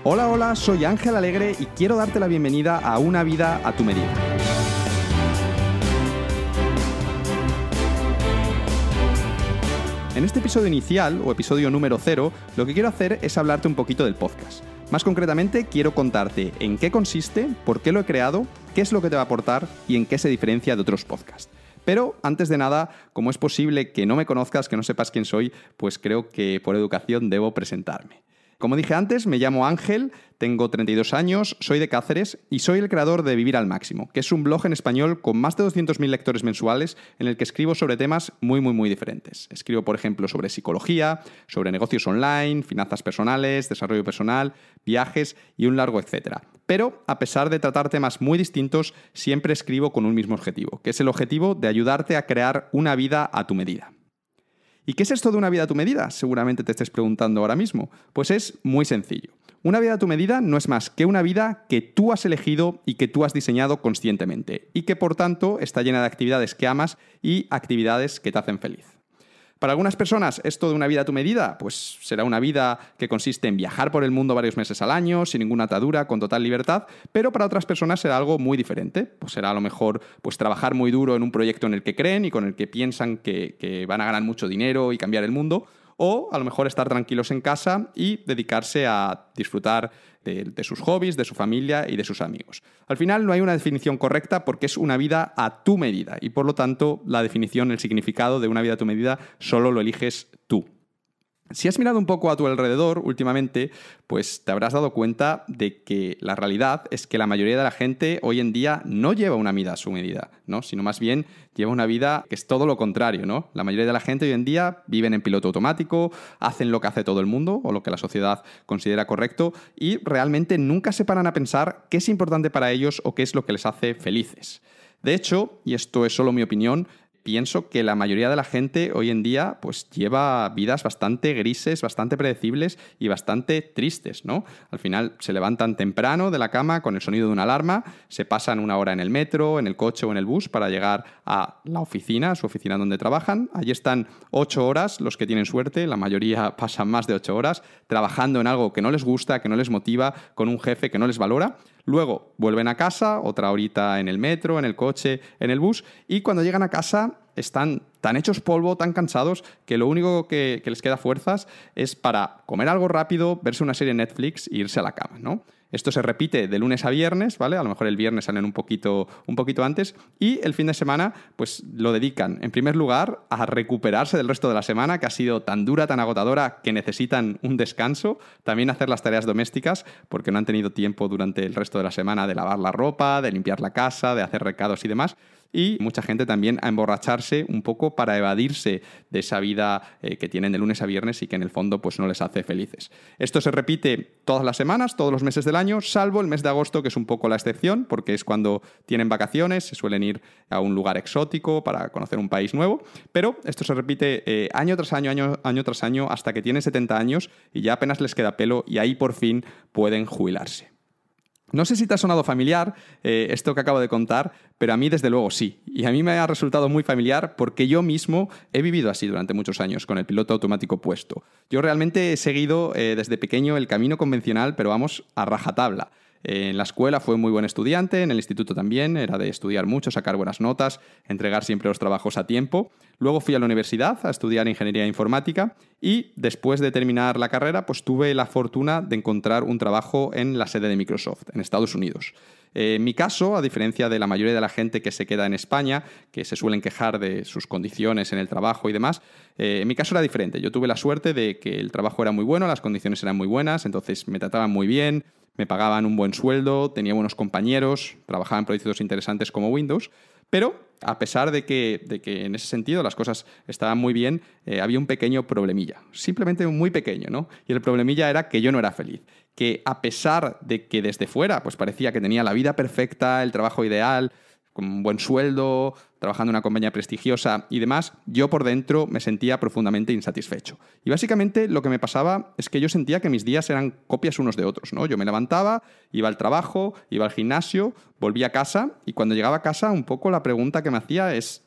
Hola, hola, soy Ángel Alegre y quiero darte la bienvenida a Una vida a tu medida. En este episodio inicial, o episodio número 0, lo que quiero hacer es hablarte un poquito del podcast. Más concretamente, quiero contarte en qué consiste, por qué lo he creado, qué es lo que te va a aportar y en qué se diferencia de otros podcasts. Pero, antes de nada, como es posible que no me conozcas, que no sepas quién soy, pues creo que por educación debo presentarme. Como dije antes, me llamo Ángel, tengo 32 años, soy de Cáceres y soy el creador de Vivir al Máximo, que es un blog en español con más de 200.000 lectores mensuales en el que escribo sobre temas muy diferentes. Escribo, por ejemplo, sobre psicología, sobre negocios online, finanzas personales, desarrollo personal, viajes y un largo etcétera. Pero, a pesar de tratar temas muy distintos, siempre escribo con un mismo objetivo, que es el objetivo de ayudarte a crear una vida a tu medida. ¿Y qué es esto de una vida a tu medida? Seguramente te estés preguntando ahora mismo. Pues es muy sencillo. Una vida a tu medida no es más que una vida que tú has elegido y que tú has diseñado conscientemente y que, por tanto, está llena de actividades que amas y actividades que te hacen feliz. Para algunas personas, esto de una vida a tu medida, pues será una vida que consiste en viajar por el mundo varios meses al año, sin ninguna atadura, con total libertad, pero para otras personas será algo muy diferente. Pues será a lo mejor pues, trabajar muy duro en un proyecto en el que creen y con el que piensan que van a ganar mucho dinero y cambiar el mundo, o a lo mejor estar tranquilos en casa y dedicarse a disfrutar de sus hobbies, de su familia y de sus amigos. Al final no hay una definición correcta porque es una vida a tu medida y por lo tanto la definición, el significado de una vida a tu medida solo lo eliges tú. Si has mirado un poco a tu alrededor últimamente, pues te habrás dado cuenta de que la realidad es que la mayoría de la gente hoy en día no lleva una vida a su medida, ¿no? Sino más bien lleva una vida que es todo lo contrario, ¿no? La mayoría de la gente hoy en día viven en piloto automático, hacen lo que hace todo el mundo o lo que la sociedad considera correcto y realmente nunca se paran a pensar qué es importante para ellos o qué es lo que les hace felices. De hecho, y esto es solo mi opinión, pienso que la mayoría de la gente hoy en día pues lleva vidas bastante grises, bastante predecibles y bastante tristes, ¿no? Al final se levantan temprano de la cama con el sonido de una alarma, se pasan una hora en el metro, en el coche o en el bus para llegar a la oficina, a su oficina donde trabajan. Allí están 8 horas, los que tienen suerte, la mayoría pasan más de 8 horas, trabajando en algo que no les gusta, que no les motiva, con un jefe que no les valora. Luego vuelven a casa, otra horita en el metro, en el coche, en el bus, y cuando llegan a casa están tan hechos polvo, tan cansados, que lo único que les queda fuerzas es para comer algo rápido, verse una serie en Netflix e irse a la cama, ¿no? Esto se repite de lunes a viernes, ¿vale? A lo mejor el viernes salen un poquito antes y el fin de semana pues lo dedican, en primer lugar, a recuperarse del resto de la semana, que ha sido tan dura, tan agotadora, que necesitan un descanso. También hacer las tareas domésticas, porque no han tenido tiempo durante el resto de la semana de lavar la ropa, de limpiar la casa, de hacer recados y demás. Y mucha gente también a emborracharse un poco para evadirse de esa vida que tienen de lunes a viernes y que en el fondo pues no les hace felices. Esto se repite todas las semanas, todos los meses del año, salvo el mes de agosto, que es un poco la excepción, porque es cuando tienen vacaciones, se suelen ir a un lugar exótico para conocer un país nuevo, pero esto se repite año tras año, hasta que tienen 70 años y ya apenas les queda pelo y ahí por fin pueden jubilarse. No sé si te ha sonado familiar esto que acabo de contar, pero a mí desde luego sí. Y a mí me ha resultado muy familiar porque yo mismo he vivido así durante muchos años, con el piloto automático puesto. Yo realmente he seguido desde pequeño el camino convencional, pero vamos, a rajatabla. En la escuela fue muy buen estudiante, en el instituto también, era de estudiar mucho, sacar buenas notas, entregar siempre los trabajos a tiempo. Luego fui a la universidad a estudiar ingeniería informática y después de terminar la carrera pues tuve la fortuna de encontrar un trabajo en la sede de Microsoft, en Estados Unidos. En mi caso, a diferencia de la mayoría de la gente que se queda en España, que se suelen quejar de sus condiciones en el trabajo y demás, en mi caso era diferente. Yo tuve la suerte de que el trabajo era muy bueno, las condiciones eran muy buenas, entonces me trataban muy bien, me pagaban un buen sueldo, tenía buenos compañeros, trabajaba en proyectos interesantes como Windows, pero a pesar de que en ese sentido las cosas estaban muy bien, había un pequeño problemilla, simplemente muy pequeño, ¿no? Y el problemilla era que yo no era feliz, que a pesar de que desde fuera pues parecía que tenía la vida perfecta, el trabajo ideal, con un buen sueldo, trabajando en una compañía prestigiosa y demás, yo por dentro me sentía profundamente insatisfecho. Y básicamente lo que me pasaba es que yo sentía que mis días eran copias unos de otros, ¿no? Yo me levantaba, iba al trabajo, iba al gimnasio, volvía a casa y cuando llegaba a casa un poco la pregunta que me hacía es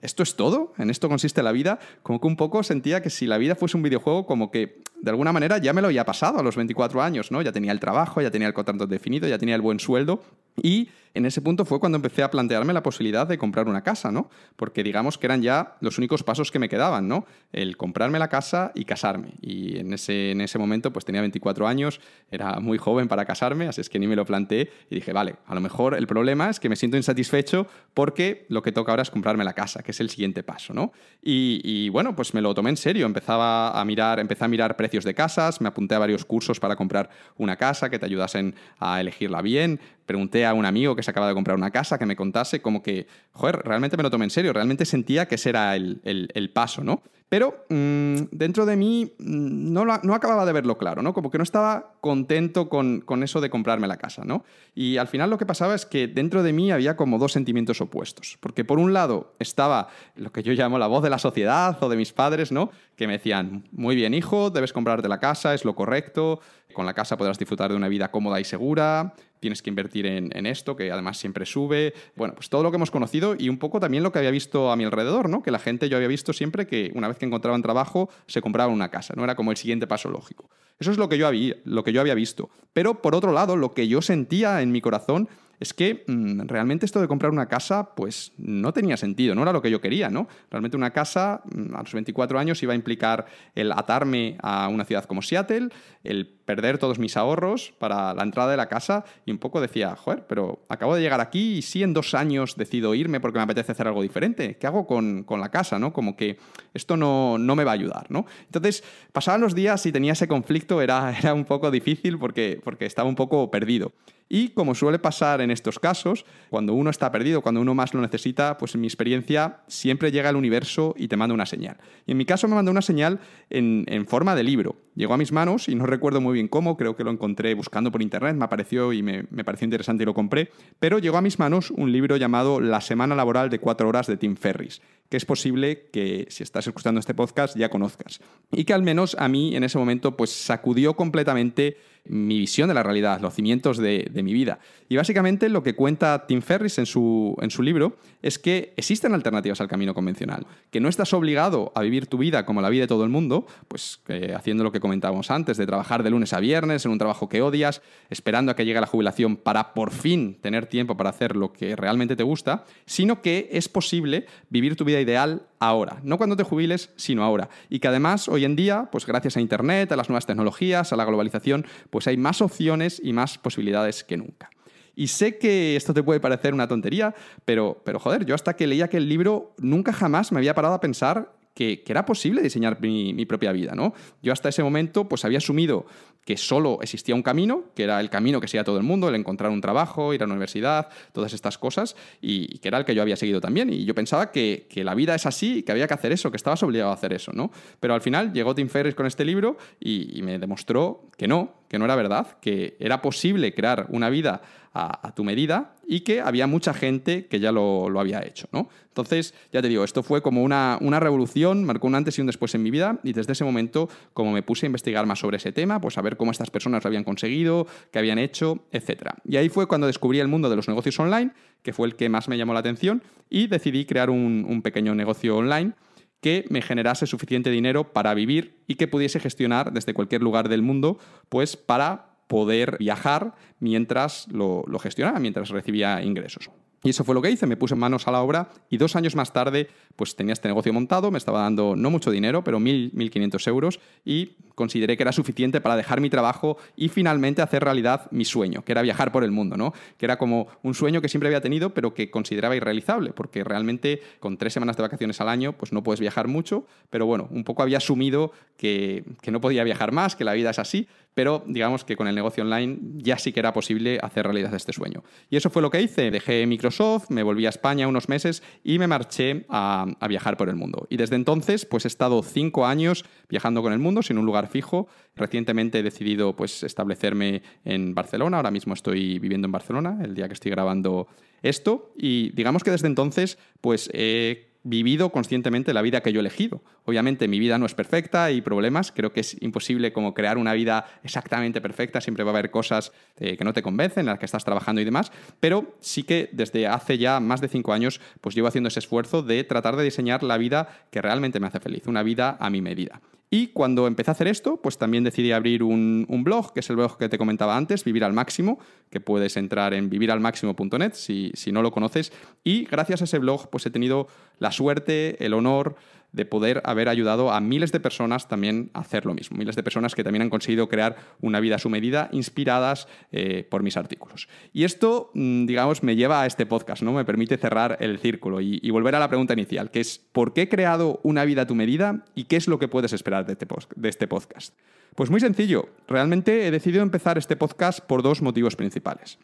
¿esto es todo? ¿En esto consiste la vida? Como que un poco sentía que si la vida fuese un videojuego, como que de alguna manera ya me lo había pasado a los 24 años, ¿no? Ya tenía el trabajo, ya tenía el contrato definido, ya tenía el buen sueldo y en ese punto fue cuando empecé a plantearme la posibilidad de comprar una casa, ¿no? Porque digamos que eran ya los únicos pasos que me quedaban, ¿no? El comprarme la casa y casarme. Y en ese momento pues tenía 24 años, era muy joven para casarme, así es que ni me lo planteé y dije, vale, a lo mejor el problema es que me siento insatisfecho porque lo que toca ahora es comprarme la casa, que es el siguiente paso, ¿no? Y bueno, pues me lo tomé en serio, empecé a mirar precios de casas, me apunté a varios cursos para comprar una casa que te ayudasen a elegirla bien, pregunté a un amigo que se acaba de comprar una casa que me contase como que, joder, realmente me lo tomé en serio, realmente sentía que ese era el paso, ¿no? Pero dentro de mí no acababa de verlo claro, ¿no? Como que no estaba contento con eso de comprarme la casa, ¿no? Y al final lo que pasaba es que dentro de mí había como dos sentimientos opuestos. Porque por un lado estaba lo que yo llamo la voz de la sociedad o de mis padres, ¿no? Que me decían, muy bien, hijo, debes comprarte la casa, es lo correcto, con la casa podrás disfrutar de una vida cómoda y segura, tienes que invertir en esto, que además siempre sube. Bueno, pues todo lo que hemos conocido y un poco también lo que había visto a mi alrededor, ¿no? Que la gente, yo había visto siempre que una vez que encontraban trabajo, se compraban una casa, ¿no? Era como el siguiente paso lógico. Eso es lo que yo había visto. Pero, por otro lado, lo que yo sentía en mi corazón es que realmente esto de comprar una casa, pues no tenía sentido, no era lo que yo quería, ¿no? Realmente una casa a los 24 años iba a implicar el atarme a una ciudad como Seattle, el perder todos mis ahorros para la entrada de la casa y un poco decía, joder, pero acabo de llegar aquí y si en 2 años decido irme porque me apetece hacer algo diferente, ¿qué hago con la casa, no? Como que esto no me va a ayudar, ¿no? Entonces, pasaban los días y tenía ese conflicto, era un poco difícil porque estaba un poco perdido. Y como suele pasar en estos casos, cuando uno está perdido, cuando uno más lo necesita, pues en mi experiencia siempre llega el universo y te manda una señal. Y en mi caso me mandó una señal en forma de libro. Llegó a mis manos y no recuerdo muy bien cómo, creo que lo encontré buscando por internet, me apareció y me pareció interesante y lo compré, pero llegó a mis manos un libro llamado La semana laboral de 4 horas de Tim Ferriss, que es posible que si estás escuchando este podcast ya conozcas. Y que al menos a mí en ese momento pues sacudió completamente mi visión de la realidad, los cimientos de mi vida. Y básicamente lo que cuenta Tim Ferriss en su libro es que existen alternativas al camino convencional, que no estás obligado a vivir tu vida como la vive todo el mundo, pues haciendo lo que comentábamos antes, de trabajar de lunes a viernes en un trabajo que odias, esperando a que llegue la jubilación para por fin tener tiempo para hacer lo que realmente te gusta, sino que es posible vivir tu vida ideal ahora, no cuando te jubiles, sino ahora. Y que además, hoy en día, pues gracias a Internet, a las nuevas tecnologías, a la globalización, pues hay más opciones y más posibilidades que nunca. Y sé que esto te puede parecer una tontería, pero joder, yo hasta que leía aquel libro nunca jamás me había parado a pensar que era posible diseñar mi propia vida, ¿no? Yo hasta ese momento pues había asumido que solo existía un camino, que era el camino que seguía todo el mundo, el encontrar un trabajo, ir a la universidad, todas estas cosas, y que era el que yo había seguido también. Y yo pensaba que la vida es así, que había que hacer eso, que estabas obligado a hacer eso, ¿no? Pero al final llegó Tim Ferriss con este libro y me demostró que no era verdad, que era posible crear una vida a tu medida y que había mucha gente que ya lo había hecho, ¿no? Entonces, ya te digo, esto fue como una revolución, marcó un antes y un después en mi vida y desde ese momento, como me puse a investigar más sobre ese tema, pues a ver cómo estas personas lo habían conseguido, qué habían hecho, etc. Y ahí fue cuando descubrí el mundo de los negocios online, que fue el que más me llamó la atención y decidí crear un pequeño negocio online que me generase suficiente dinero para vivir y que pudiese gestionar desde cualquier lugar del mundo, pues para poder viajar mientras lo gestionaba, mientras recibía ingresos. Y eso fue lo que hice, me puse manos a la obra y 2 años más tarde pues tenía este negocio montado, me estaba dando no mucho dinero, pero 1.500 euros y consideré que era suficiente para dejar mi trabajo y finalmente hacer realidad mi sueño, que era viajar por el mundo, ¿no? Que era como un sueño que siempre había tenido, pero que consideraba irrealizable, porque realmente con 3 semanas de vacaciones al año pues no puedes viajar mucho, pero bueno, un poco había asumido que no podía viajar más, que la vida es así, pero digamos que con el negocio online ya sí que era posible hacer realidad este sueño. Y eso fue lo que hice, dejé Microsoft, me volví a España unos meses y me marché a viajar por el mundo. Y desde entonces pues he estado 5 años viajando con el mundo sin un lugar fijo. Recientemente he decidido pues establecerme en Barcelona, ahora mismo estoy viviendo en Barcelona, el día que estoy grabando esto, y digamos que desde entonces pues he vivido conscientemente la vida que yo he elegido. Obviamente mi vida no es perfecta, hay problemas, creo que es imposible como crear una vida exactamente perfecta, siempre va a haber cosas que no te convencen, en las que estás trabajando y demás, pero sí que desde hace ya más de 5 años pues llevo haciendo ese esfuerzo de tratar de diseñar la vida que realmente me hace feliz, una vida a mi medida. Y cuando empecé a hacer esto, pues también decidí abrir un blog, que es el blog que te comentaba antes, Vivir al Máximo, que puedes entrar en viviralmaximo.net si no lo conoces. Y gracias a ese blog, pues he tenido la suerte, el honor de poder haber ayudado a miles de personas también a hacer lo mismo. Miles de personas que también han conseguido crear una vida a su medida, inspiradas por mis artículos. Y esto, digamos, me lleva a este podcast, ¿no? Me permite cerrar el círculo y volver a la pregunta inicial, que es ¿por qué he creado una vida a tu medida y qué es lo que puedes esperar de este podcast? Pues muy sencillo. Realmente he decidido empezar este podcast por dos motivos principales.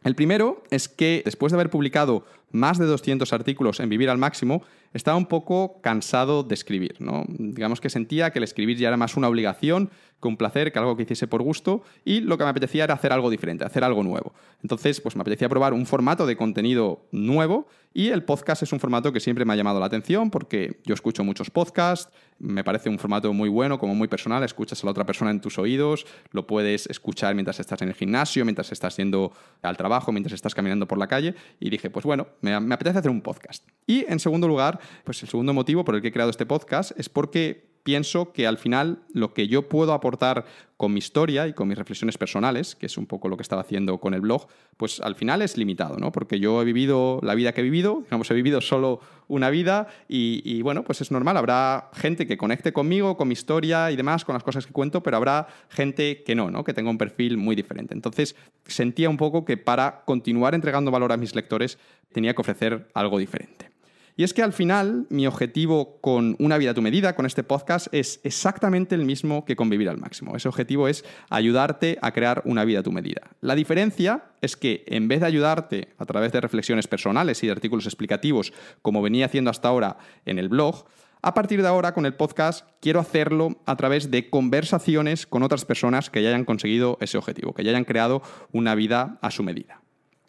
El primero es que después de haber publicado más de 200 artículos en Vivir al Máximo, estaba un poco cansado de escribir, ¿no? Digamos que sentía que el escribir ya era más una obligación que un placer, que algo que hiciese por gusto, y lo que me apetecía era hacer algo diferente, hacer algo nuevo. Entonces, pues me apetecía probar un formato de contenido nuevo, y el podcast es un formato que siempre me ha llamado la atención porque yo escucho muchos podcasts, me parece un formato muy bueno, como muy personal, escuchas a la otra persona en tus oídos, lo puedes escuchar mientras estás en el gimnasio, mientras estás yendo al trabajo, mientras estás caminando por la calle, y dije, pues bueno, me apetece hacer un podcast. Y en segundo lugar, pues el segundo motivo por el que he creado este podcast es porque pienso que al final lo que yo puedo aportar con mi historia y con mis reflexiones personales, que es un poco lo que estaba haciendo con el blog, pues al final es limitado, ¿no? Porque yo he vivido la vida que he vivido, digamos, he vivido solo una vida y bueno, pues es normal, habrá gente que conecte conmigo, con mi historia y demás, con las cosas que cuento, pero habrá gente que no, que tenga un perfil muy diferente. Entonces sentía un poco que para continuar entregando valor a mis lectores tenía que ofrecer algo diferente. Y es que al final mi objetivo con Una vida a tu medida, con este podcast, es exactamente el mismo que con Vivir al Máximo. Ese objetivo es ayudarte a crear una vida a tu medida. La diferencia es que en vez de ayudarte a través de reflexiones personales y de artículos explicativos, como venía haciendo hasta ahora en el blog, a partir de ahora con el podcast quiero hacerlo a través de conversaciones con otras personas que ya hayan conseguido ese objetivo, que ya hayan creado una vida a su medida.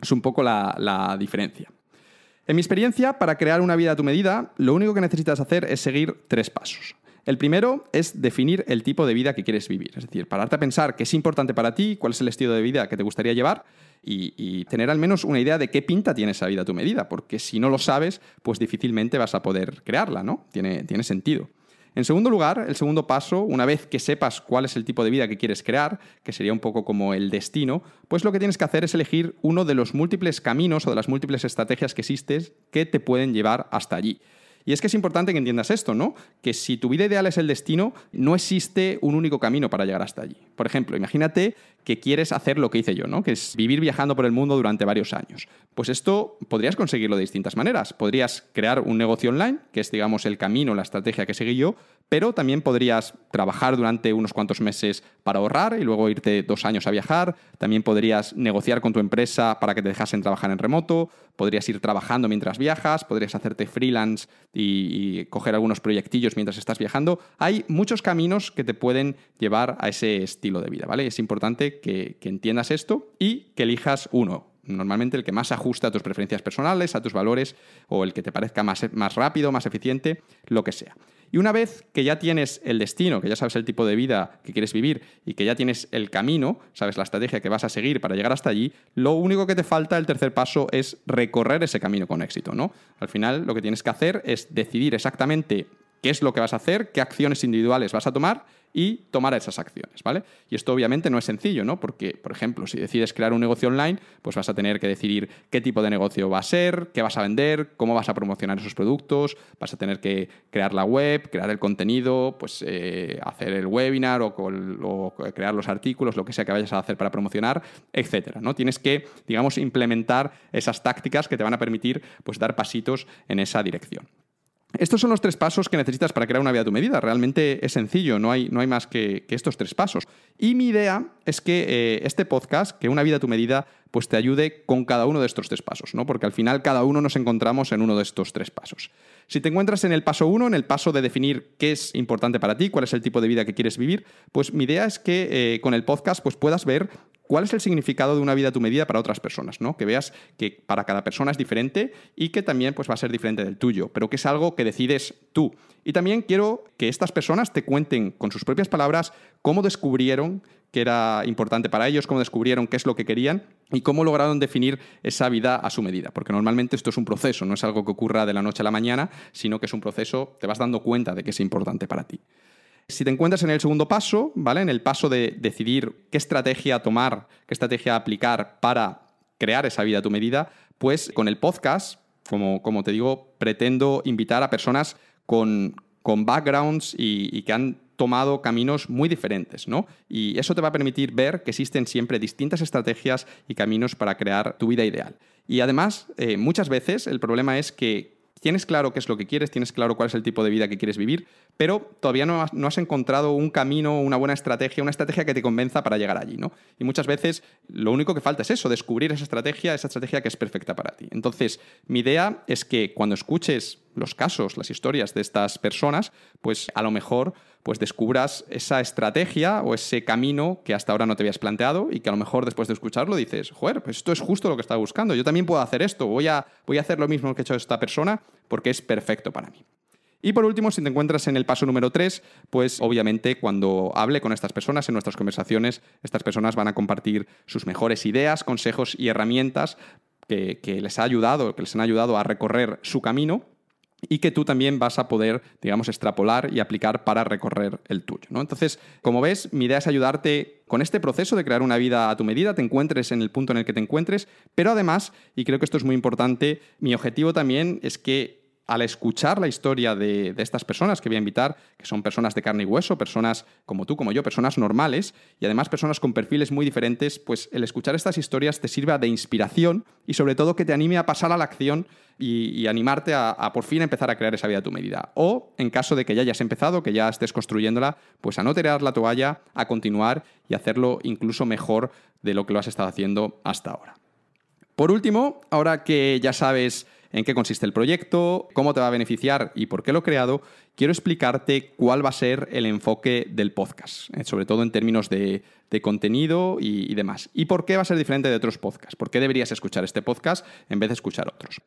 Es un poco la diferencia. En mi experiencia, para crear una vida a tu medida, lo único que necesitas hacer es seguir 3 pasos. El primero es definir el tipo de vida que quieres vivir, es decir, pararte a pensar qué es importante para ti, cuál es el estilo de vida que te gustaría llevar y tener al menos una idea de qué pinta tiene esa vida a tu medida, porque si no lo sabes, pues difícilmente vas a poder crearla, ¿no? Tiene sentido. En segundo lugar, el segundo paso, una vez que sepas cuál es el tipo de vida que quieres crear, que sería un poco como el destino, pues lo que tienes que hacer es elegir uno de los múltiples caminos o de las múltiples estrategias que existen que te pueden llevar hasta allí. Y es que es importante que entiendas esto, ¿no? Que si tu vida ideal es el destino, no existe un único camino para llegar hasta allí. Por ejemplo, imagínate que quieres hacer lo que hice yo, ¿no? Que es vivir viajando por el mundo durante varios años. Pues esto podrías conseguirlo de distintas maneras. Podrías crear un negocio online, que es, digamos, el camino, la estrategia que seguí yo, pero también podrías trabajar durante unos cuantos meses para ahorrar y luego irte 2 años a viajar. También podrías negociar con tu empresa para que te dejasen trabajar en remoto. Podrías ir trabajando mientras viajas, podrías hacerte freelance y coger algunos proyectillos mientras estás viajando. Hay muchos caminos que te pueden llevar a ese estilo de vida, ¿vale? Es importante que entiendas esto y que elijas uno. Normalmente el que más se ajusta a tus preferencias personales, a tus valores, o el que te parezca más rápido, más eficiente, lo que sea. Y una vez que ya tienes el destino, que ya sabes el tipo de vida que quieres vivir y que ya tienes el camino, sabes la estrategia que vas a seguir para llegar hasta allí, lo único que te falta, el tercer paso, es recorrer ese camino con éxito, ¿no? Al final lo que tienes que hacer es decidir exactamente qué es lo que vas a hacer, qué acciones individuales vas a tomar y tomar esas acciones, ¿vale? Y esto obviamente no es sencillo, ¿no? Porque, por ejemplo, si decides crear un negocio online, pues vas a tener que decidir qué tipo de negocio va a ser, qué vas a vender, cómo vas a promocionar esos productos, vas a tener que crear la web, crear el contenido, pues hacer el webinar o crear los artículos, lo que sea que vayas a hacer para promocionar, etcétera, ¿no? Tienes que, digamos, implementar esas tácticas que te van a permitir, pues, dar pasitos en esa dirección. Estos son los 3 pasos que necesitas para crear una vida a tu medida. Realmente es sencillo, no hay más que estos 3 pasos. Y mi idea es que este podcast, que Una vida a tu medida, pues te ayude con cada uno de estos 3 pasos, ¿no? Porque al final cada uno nos encontramos en uno de estos 3 pasos. Si te encuentras en el paso 1, en el paso de definir qué es importante para ti, cuál es el tipo de vida que quieres vivir, pues mi idea es que con el podcast pues puedas ver cuál es el significado de una vida a tu medida para otras personas, ¿no? Que veas que para cada persona es diferente y que también pues, va a ser diferente del tuyo, pero que es algo que decides tú. Y también quiero que estas personas te cuenten con sus propias palabras cómo descubrieron que era importante para ellos, cómo descubrieron qué es lo que querían y cómo lograron definir esa vida a su medida. Porque normalmente esto es un proceso, no es algo que ocurra de la noche a la mañana, sino que es un proceso, te vas dando cuenta de que es importante para ti. Si te encuentras en el segundo paso, ¿vale? En el paso de decidir qué estrategia tomar, qué estrategia aplicar para crear esa vida a tu medida, pues con el podcast, como te digo, pretendo invitar a personas con backgrounds y que han tomado caminos muy diferentes, ¿no? Y eso te va a permitir ver que existen siempre distintas estrategias y caminos para crear tu vida ideal. Y además, muchas veces el problema es que tienes claro qué es lo que quieres, tienes claro cuál es el tipo de vida que quieres vivir, pero todavía no has encontrado un camino, una buena estrategia, una estrategia que te convenza para llegar allí, ¿no? Y muchas veces lo único que falta es eso, descubrir esa estrategia que es perfecta para ti. Entonces, mi idea es que cuando escuches los casos, las historias de estas personas, pues a lo mejor pues descubras esa estrategia o ese camino que hasta ahora no te habías planteado y que a lo mejor después de escucharlo dices, joder, pues esto es justo lo que estaba buscando, yo también puedo hacer esto, voy a hacer lo mismo que ha hecho esta persona porque es perfecto para mí. Y por último, si te encuentras en el paso número 3, pues obviamente cuando hable con estas personas en nuestras conversaciones, estas personas van a compartir sus mejores ideas, consejos y herramientas que les han ayudado a recorrer su camino y que tú también vas a poder, digamos, extrapolar y aplicar para recorrer el tuyo, ¿no? Entonces, como ves, mi idea es ayudarte con este proceso de crear una vida a tu medida, te encuentres en el punto en el que te encuentres, pero además, y creo que esto es muy importante, mi objetivo también es que al escuchar la historia de estas personas que voy a invitar, que son personas de carne y hueso, personas como tú, como yo, personas normales y además personas con perfiles muy diferentes, pues el escuchar estas historias te sirva de inspiración y sobre todo que te anime a pasar a la acción y animarte a por fin empezar a crear esa vida a tu medida. O en caso de que ya hayas empezado, que ya estés construyéndola, pues a no tirar la toalla, a continuar y hacerlo incluso mejor de lo que lo has estado haciendo hasta ahora. Por último, ahora que ya sabes en qué consiste el proyecto, cómo te va a beneficiar y por qué lo he creado, quiero explicarte cuál va a ser el enfoque del podcast, sobre todo en términos de contenido y demás. Y por qué va a ser diferente de otros podcasts, por qué deberías escuchar este podcast en vez de escuchar otros.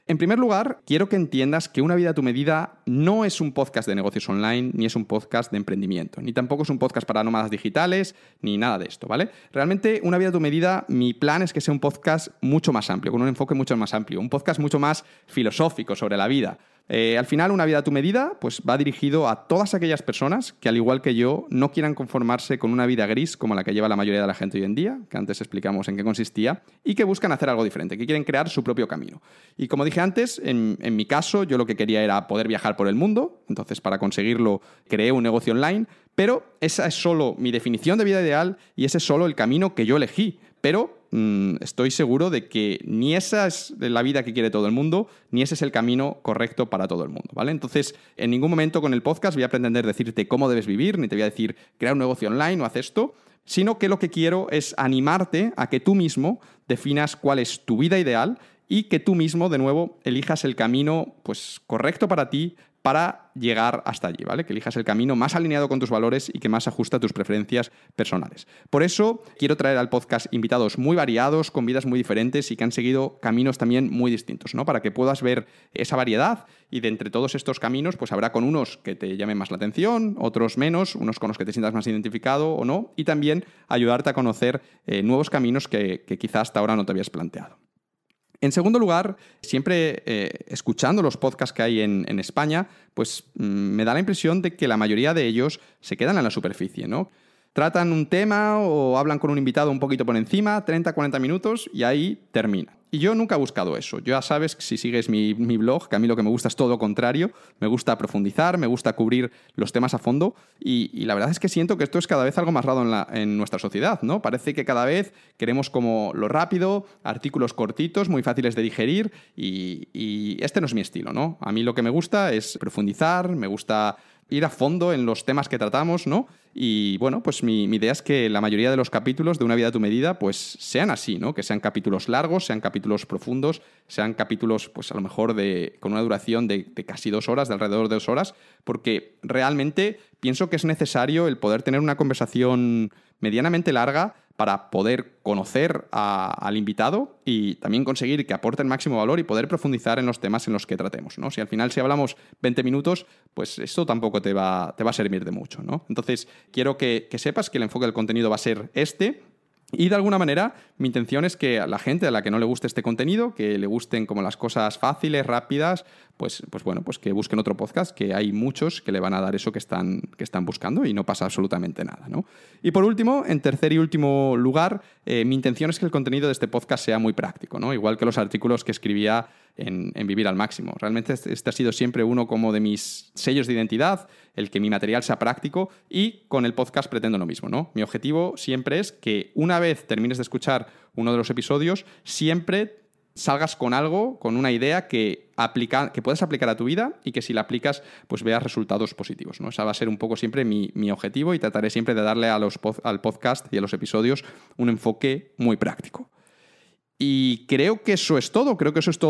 En primer lugar, quiero que entiendas que Una vida a tu medida no es un podcast de negocios online, ni es un podcast de emprendimiento, ni tampoco es un podcast para nómadas digitales, ni nada de esto, ¿vale? Realmente, Una vida a tu medida, mi plan es que sea un podcast mucho más amplio, con un enfoque mucho más amplio, un podcast mucho más filosófico sobre la vida. Al final, Una vida a tu medida pues va dirigido a todas aquellas personas que, al igual que yo, no quieran conformarse con una vida gris como la que lleva la mayoría de la gente hoy en día, que antes explicamos en qué consistía, y que buscan hacer algo diferente, que quieren crear su propio camino. Y como dije antes, en mi caso, yo lo que quería era poder viajar por el mundo, entonces para conseguirlo creé un negocio online, pero esa es solo mi definición de vida ideal y ese es solo el camino que yo elegí. Pero estoy seguro de que ni esa es la vida que quiere todo el mundo, ni ese es el camino correcto para todo el mundo, ¿vale? Entonces, en ningún momento con el podcast voy a pretender decirte cómo debes vivir, ni te voy a decir crear un negocio online o haz esto, sino que lo que quiero es animarte a que tú mismo definas cuál es tu vida ideal y que tú mismo, de nuevo, elijas el camino pues, correcto para ti, para llegar hasta allí, ¿vale? Que elijas el camino más alineado con tus valores y que más ajusta a tus preferencias personales. Por eso quiero traer al podcast invitados muy variados, con vidas muy diferentes y que han seguido caminos también muy distintos, ¿no? Para que puedas ver esa variedad y de entre todos estos caminos, pues habrá con unos que te llamen más la atención, otros menos, unos con los que te sientas más identificado o no, y también ayudarte a conocer nuevos caminos que quizás hasta ahora no te habías planteado. En segundo lugar, siempre escuchando los podcasts que hay en España, pues me da la impresión de que la mayoría de ellos se quedan en la superficie, ¿no? Tratan un tema o hablan con un invitado un poquito por encima, 30-40 minutos y ahí termina. Y yo nunca he buscado eso. Ya sabes, si sigues mi blog, que a mí lo que me gusta es todo lo contrario. Me gusta profundizar, me gusta cubrir los temas a fondo y la verdad es que siento que esto es cada vez algo más raro en nuestra sociedad, ¿no? Parece que cada vez queremos como lo rápido, artículos cortitos, muy fáciles de digerir y este no es mi estilo, ¿no? A mí lo que me gusta es profundizar, me gusta ir a fondo en los temas que tratamos, ¿no? Y bueno, pues mi idea es que la mayoría de los capítulos de Una vida a tu medida pues sean así, ¿no? Que sean capítulos largos, sean capítulos profundos, sean capítulos pues a lo mejor con una duración de casi 2 horas, de alrededor de 2 horas, porque realmente pienso que es necesario el poder tener una conversación medianamente larga para poder conocer al invitado y también conseguir que aporte el máximo valor y poder profundizar en los temas en los que tratemos, ¿no? Si al final hablamos 20 minutos, pues esto tampoco te va a servir de mucho, ¿no? Entonces, quiero que sepas que el enfoque del contenido va a ser este. Y de alguna manera, mi intención es que a la gente a la que no le guste este contenido, que le gusten como las cosas fáciles, rápidas, pues que busquen otro podcast, que hay muchos que le van a dar eso que están buscando y no pasa absolutamente nada, ¿no? Y por último, en tercer y último lugar, mi intención es que el contenido de este podcast sea muy práctico, ¿no? Igual que los artículos que escribía en Vivir al Máximo. Realmente este ha sido siempre uno como de mis sellos de identidad, el que mi material sea práctico, y con el podcast pretendo lo mismo, ¿no? Mi objetivo siempre es que una vez termines de escuchar uno de los episodios, siempre salgas con algo, con una idea que puedas aplicar a tu vida y que si la aplicas, pues veas resultados positivos, ¿no? Esa va a ser un poco siempre mi objetivo y trataré siempre de darle al podcast y a los episodios un enfoque muy práctico. Y creo que eso es todo,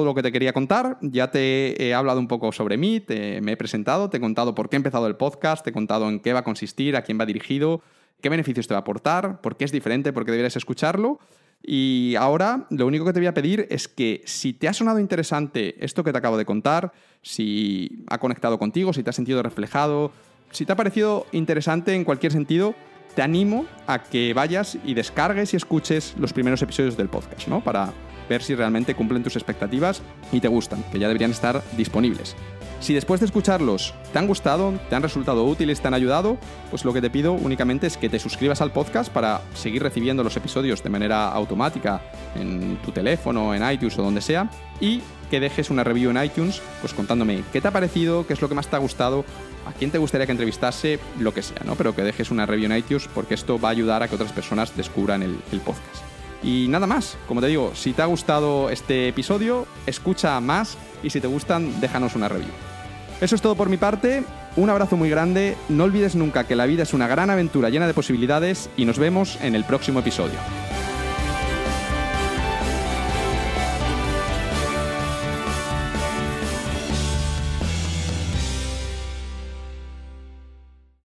lo que te quería contar. Ya te he hablado un poco sobre mí, me he presentado, te he contado por qué he empezado el podcast, te he contado en qué va a consistir, a quién va dirigido, qué beneficios te va a aportar, por qué es diferente, por qué deberías escucharlo. Y ahora lo único que te voy a pedir es que si te ha sonado interesante esto que te acabo de contar, si ha conectado contigo, si te has sentido reflejado, si te ha parecido interesante en cualquier sentido, te animo a que vayas y descargues y escuches los primeros episodios del podcast, ¿no? Para ver si realmente cumplen tus expectativas y te gustan, que ya deberían estar disponibles. Si después de escucharlos te han gustado, te han resultado útiles, te han ayudado, pues lo que te pido únicamente es que te suscribas al podcast para seguir recibiendo los episodios de manera automática en tu teléfono, en iTunes o donde sea, y que dejes una review en iTunes pues contándome qué te ha parecido, qué es lo que más te ha gustado, a quién te gustaría que entrevistase, lo que sea, ¿no? Pero que dejes una review en iTunes porque esto va a ayudar a que otras personas descubran el podcast. Y nada más, como te digo, si te ha gustado este episodio, escucha más y si te gustan, déjanos una review. Eso es todo por mi parte, un abrazo muy grande, no olvides nunca que la vida es una gran aventura llena de posibilidades y nos vemos en el próximo episodio.